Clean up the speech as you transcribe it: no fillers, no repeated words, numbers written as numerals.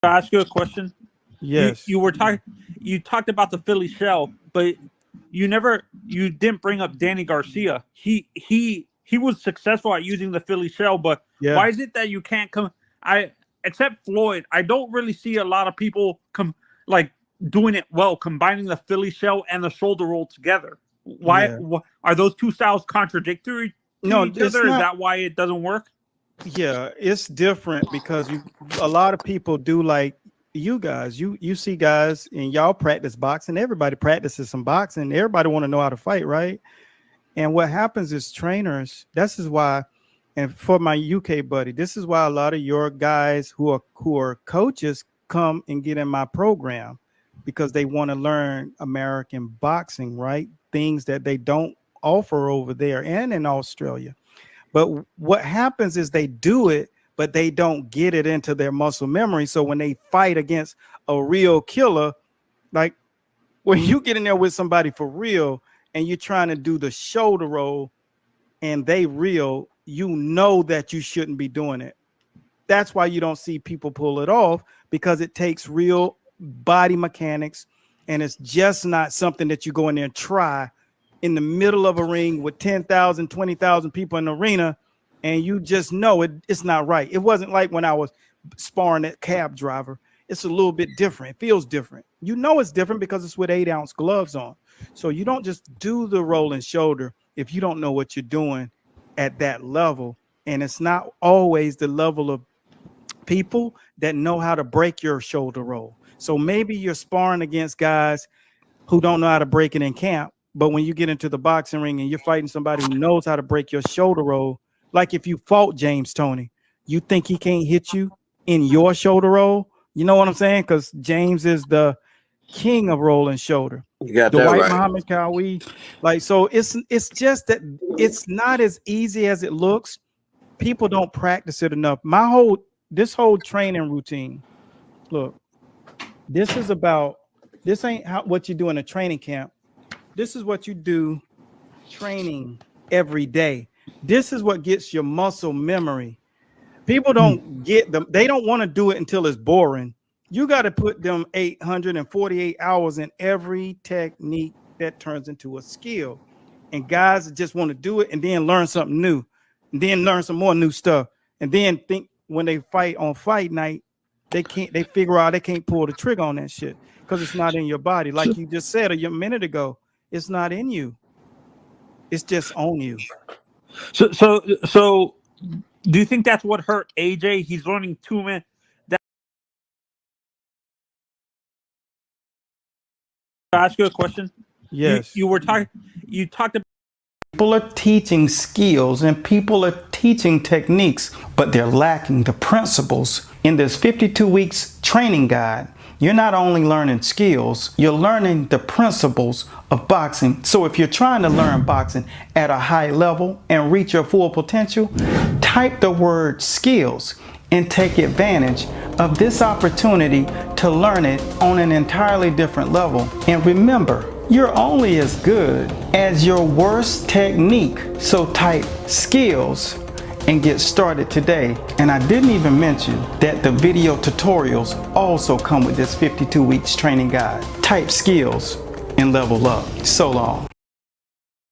I ask you a question? Yes. You talked about the Philly shell, but you didn't bring up Danny Garcia. He was successful at using the Philly shell, but Yeah. why is it that you can't come? I Except Floyd, I don't really see a lot of people like doing it well, combining the Philly shell and the shoulder roll together. Yeah. Are those two styles contradictory to No, each it's other? Is not. that why it doesn't work? Yeah, it's different because a lot of people do like you guys. You see guys and y'all practice boxing. Everybody practices some boxing. Everybody want to know how to fight, right? And what happens is trainers, this is why, and for my UK buddy, this is why a lot of your guys who are coaches come and get in my program because they want to learn American boxing, right? Things that they don't offer over there and in Australia. But what happens is they do it, but they don't get it into their muscle memory. So when they fight against a real killer, like when you get in there with somebody for real and you're trying to do the shoulder roll and they real, you know that you shouldn't be doing it. That's why you don't see people pull it off, because it takes real body mechanics, and it's just not something that you go in there and try in the middle of a ring with 10,000, 20,000 people in the arena, and you just know it's not right. It wasn't like when I was sparring that cab driver. It's a little bit different. It feels different. You know it's different because it's with 8-ounce gloves on. So you don't just do the rolling shoulder if you don't know what you're doing at that level. And it's not always the level of people that know how to break your shoulder roll. So maybe you're sparring against guys who don't know how to break it in camp, but when you get into the boxing ring and you're fighting somebody who knows how to break your shoulder roll, like if you fought James Toney, you think he can't hit you in your shoulder roll? You know what I'm saying? Because James is the king of rolling shoulder. You got The that white right. Muhammad Kawi. Like, so it's just that it's not as easy as it looks. People don't practice it enough. This whole training routine, look, this ain't what you do in a training camp. This is what you do training every day. This is what gets your muscle memory. People don't get them. They don't want to do it until it's boring. You got to put them 848 hours in every technique that turns into a skill. And guys just want to do it and then learn something new, and then learn some more new stuff, and then think when they fight on fight night, they figure out they can't pull the trigger on that shit because it's not in your body. Like you just said a minute ago, it's not in you. It's just on you. So do you think that's what hurt AJ? He's learning too many. Ask you a question? Yes. You talked about people are teaching skills and people are teaching techniques, but they're lacking the principles. In this 52 weeks training guide, you're not only learning skills, you're learning the principles of boxing. So if you're trying to learn boxing at a high level and reach your full potential, type the word skills and take advantage of this opportunity to learn it on an entirely different level. And remember, you're only as good as your worst technique. So type skills and get started today. And I didn't even mention that the video tutorials also come with this 52 weeks training guide. Type skills and level up. So long.